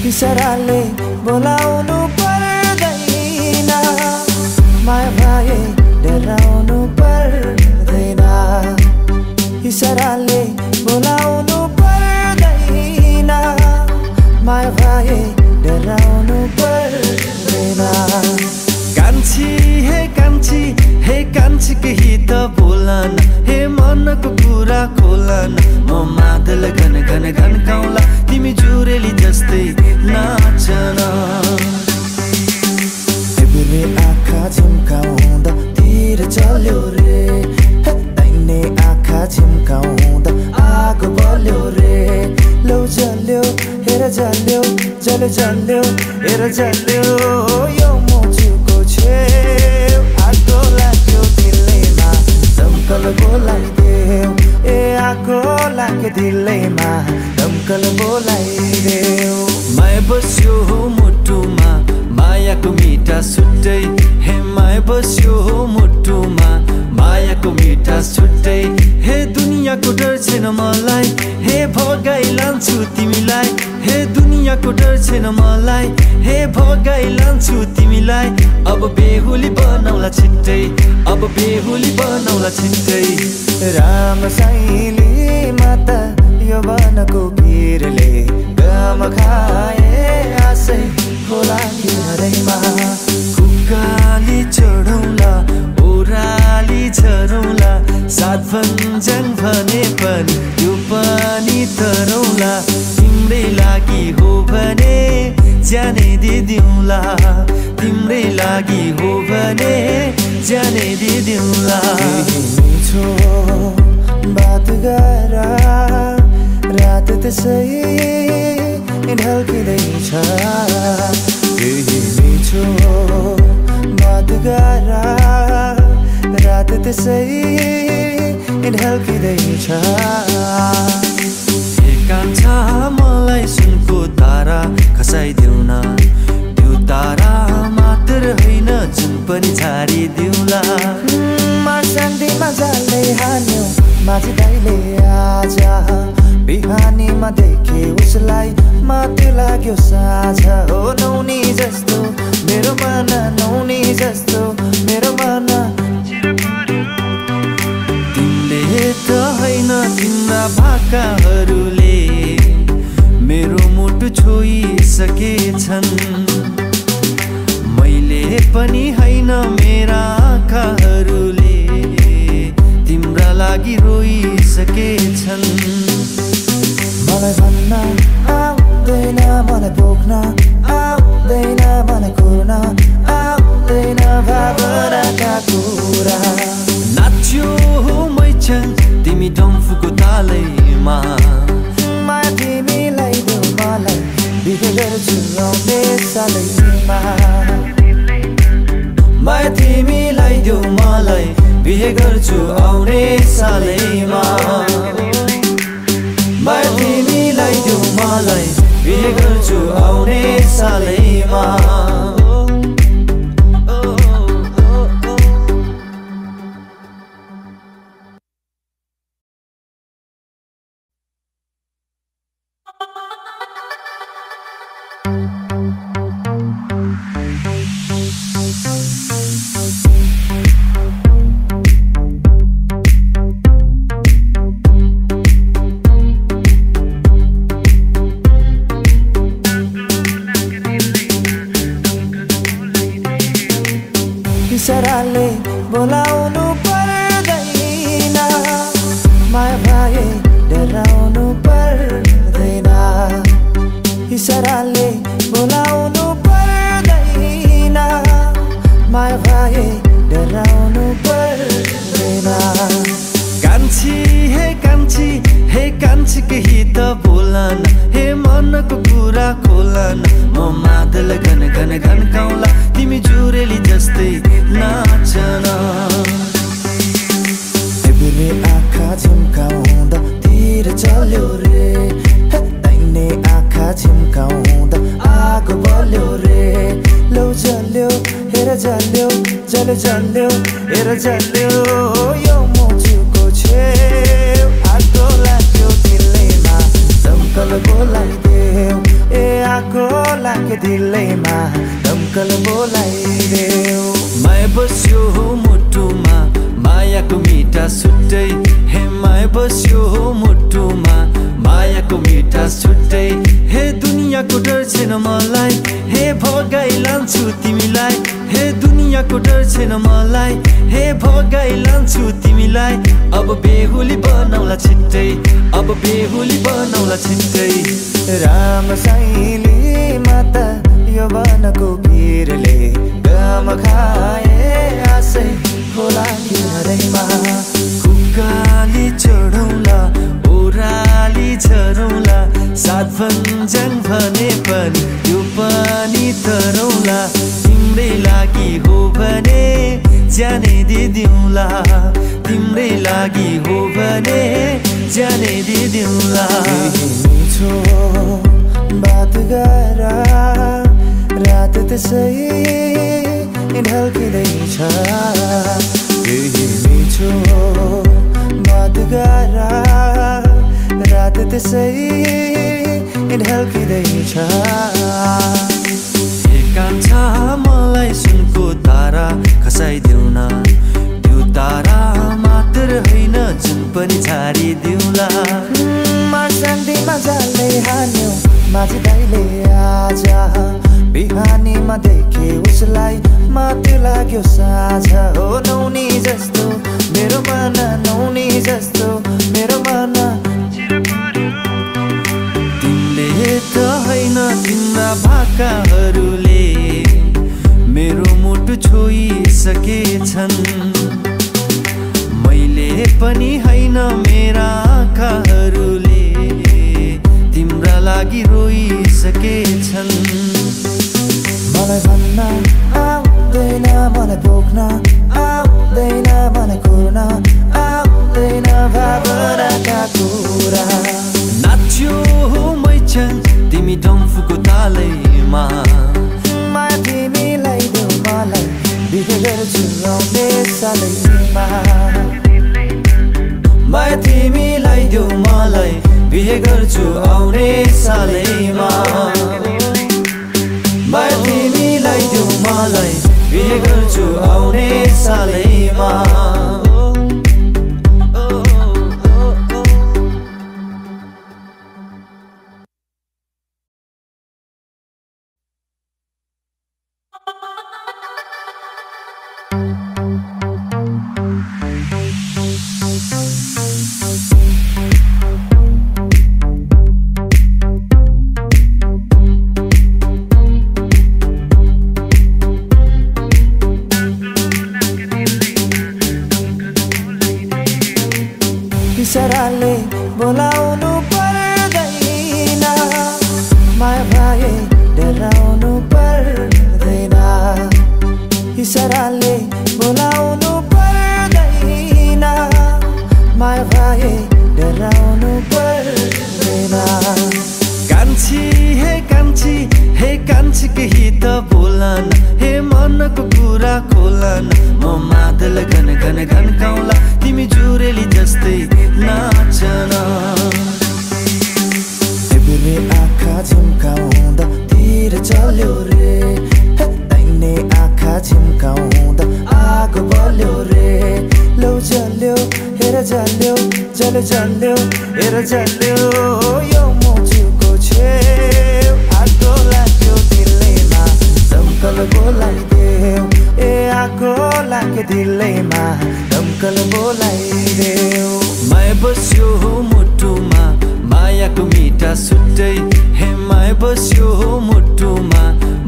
इशाराले बोलाउनु पर्दैन, माया भाए डराउनु पर्दैन। इशाराले बोलाउनु पर्दैन, माया भाए डराउनु पर्दैन। कान्छी हे कान्छी केही त बोलन, हे मनको कुरा खोलन। म मादल घन घन घन्काउला, तिमी जुरेली जस्तै नाचन। तिमीले आँखा झिम्काउँदा तिर चल्यो रे, दाहिने आँखा झिम्काउँदा आगो बल्यो रे। लौ जल्यो हेर जल्यो, जल्यो जल्यो हेर जल्यो। यो मुजुको छेउ आगो लाग्यो दिलैमा, दमकल बोलाइदेऊ। ए आगो लाग्यो दिलैमा, दमकल बोलाइदेऊ। माया बस्यो मुटुमा, मायाको मिठा छुट्टै। हे माया बस्यो मुटुमा, मायाको मिठा छुट्टै। हे दुनियाँको डर छैन मलाई, हे भगाइ लान्छु तिमीलाई। हे दुनियाँको डर छैन मलाई, हे भगाइ लान्छु तिमीलाई। अब बेहुली बनाउला छिट्टै, अब बेहुली बनाउला छिट्टै। राम साइली माता यो वनको पिरले गम खाए आशै होला हरैमा। कुकाली चढौला ओराली झरौला, सात भञ्जन भने पनि त्यो पनि तरौला। तिम्रै लागि हो भने जाने दिदिउँला, तिम्रै लागि हो भने जाने दिदिउँला। मिठो बात गर रात त्यसै ढल्किँदैछ। मिठो बात गर रात त्यसै ढल्किँदैछ। कान्छा मलाई सुनको तारा खसाइदेऊ न, त्यो तारा मात्र होइन जुन पनि झारिदेऊला। शान्तिमा जाले हान्यो माझी दाइले आज, बिहानीमा देखे उसलाई माथि लाग्यो साझा। हो नौनी जस्तो मेरो मन, नौनी जस्तो मेरो मन। तिमीले त होइन तिम्रा भाकाहरूले मेरो मुटु छोइसकेछन्। मैले पनि होइन मेरा आँखाहरूले तिम्रा लागि रोइसकेछन्। मलाई भन्न आउँदैन, मलाई बोक्न आउँदैन, मलाई कुर्न आउँदैन भावनाका कुरा। नाच्यो मैछन् तिमी डम्फुको तालैमा, माया तिमीलाई देऊ मलाई बिहे गर्छु आउने सालैमा। माया तिमीलाई देऊ मलाई बिहे गर्छु आउने सालैमा। माया तिमीलाई देऊ मलाई बिहे गर्छु आउने सालैमा। जल्यो हेर जल्यो यो मुटुको छेउ आगो लाग्यो दिलैमा दमकल बोलाइदेऊ ए आगो लाग्यो दिलैमा दमकल बोलाइदेऊ माया बस्यो मुटुमा मायाको मिठा छुट्टै हे माया बस्यो मुटुमा मायाको मिठा छुट्टै हे दुनियाँको डर छैन मलाई हे भगाइ लान्छु तिमीलाई हे दुनियाँको डर छैन मलाई हे भगाइ लान्छु तिमीलाई अब बेहुली बनाउला छिट्टै अब बेहुली बनाउला छिट्टै राम साइली माता यो वनको गिरले गम खाए आशै होला किनरैमा कुकाली चढौला ओराली झरौला सात भन्ज्याङ भने पनि यो पनि तरौला तिम्रै लागि हो भने जाने दिदिउँला तिम्रै लागि हो भने जाने दिदिउँला मिठो बात गर रात त्यसै ढल्किँदैछ केही मिठो बात गर रात त्यसै ढल्किँदैछ एकांश मलाई सुनको तारा खसाइदेऊ न त्यो तारा मात्र होइन जुन पनि छाडिदेऊला शान्तिमा जाले हान्यो माझी दाइले आज बिहानीमा देखे उसलाई मात्र लाग्यो साझा हो नौनी जस्तो मेरो मन नौनी जस्तो मेरो मन तिमीले त होइन तिम्रा भाकाहरूले मेरो मुटु छोइसकेछन् मैले पनि होइन मेरा आँखाहरूले तिम्रा लागि रोइसकेछन् मलाई भन्न आउँदैन मलाई पोख्न आउँदैन मलाई कुर्न आउँदैन भावनाका कुरा नाच्यो मैछन् तिमी डम्फुको तालैमा माया तिमीलाई देऊ मलाई बिहे गर्छु आउने सालैमा माया तिमीलाई देऊ मलाई बिहे गर्छु आउने सालैमा माया तिमीलाई देऊ मलाई बिहे गर्छु आउने सालैमा इशाराले बोलाउनु पर्दैन माया भाए डराउनु पर्दैन इशाराले बोलाउनु पर्दैन माया भाए डराउनु पर्दैन कान्छी हे कान्छी केही त बोलन हे मनको कुरा खोलन म मादल घन घन घन्काउला तिमी जुरेली जस्तै नाचन तिमीले आँखा झिम्काउँदा तिर चल्यो रे तैने आँखा झिम्काउँदा आगो बल्यो रे लौ जल्यो हेर जल्यो जल जल्यो हेर जल्यो यो मुटुको छेउ आगो लाग्यो दिलैमा दमकल बोलाइदेऊ ए आगो लाग्यो दिलैमा दमकल बोलाइदेऊ माया बस्यो मुटुमा मायाको मिठा छुट्टै हे माया बस्यो मुटुमा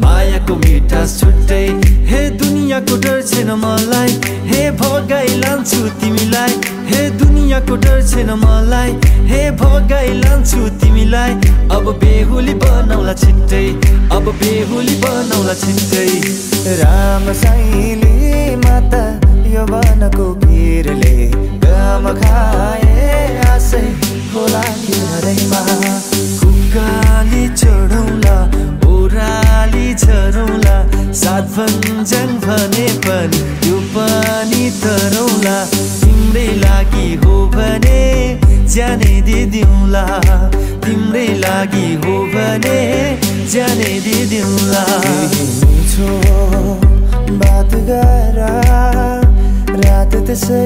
मायाको मिठा छुट्टै हे दुनियाँको डर छैन मलाई हे भगाइ लान्छु तिमीलाई हे दुनियाँको डर छैन मलाई हे भगाइ लान्छु तिमीलाई अब बेहुली बनाउला छिट्टै अब बेहुली बनाउला छिट्टै राम साइली माता यो वनको गिरले गम खाए आशै होला किनरैमा कुकाली चढौला ओराली झरौला सात भन्छन् भने पनि त्यो पनि तरौला तिम्रै लागि हो भने ज्यानै दिदिउँला तिम्रै लागि हो भने ज्यानै दिदिउँला मिठो बात गर रात त्यसै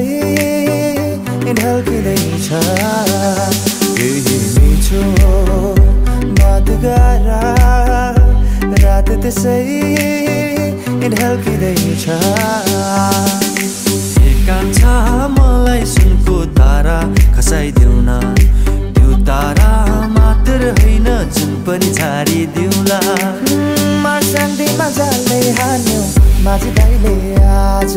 ढल्किँदैछ मिठो बात गर रात त्यसै ढल्किँदैछ एकांश मलाई सुनको तारा खसाइदेऊ न त्यो तारा मात्र होइन जुन पनि झारिदेऊला शान्तिमा जालै हान्यो माझी दाइले आज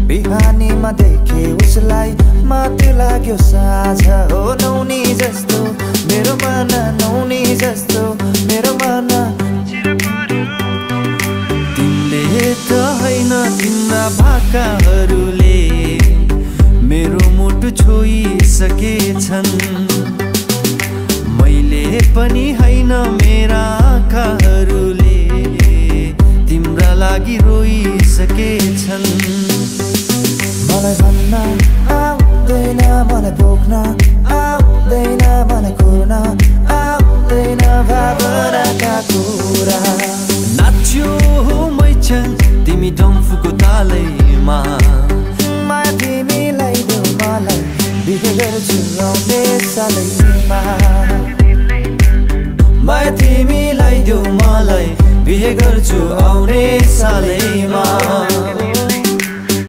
बिहानीमा देखे उसलाई माथि लाग्यो साझा हो नौनी जस्तो मेरो मन नौनी जस्तो मेरो मन तिमीले त होइन तिम्रा भाकाहरूले मेरो मुटु छोइसकेछन् मैले पनि होइन मेरा आँखाहरूले तिम्रा लागि रोइसकेछन् मलाई भन्न आउँदैन मलाई बोक्न आउँदैन मलाई कुर्न आउँदैन भावनाका कुरा नाच्यो मैछन् तिमी डम्फुको तालैमा माया तिमीलाई देऊ मलाई बिहे गर्छु आउने सालैमा माया तिमीलाई देऊ मलाई बिहे गर्छु आउने सालैमा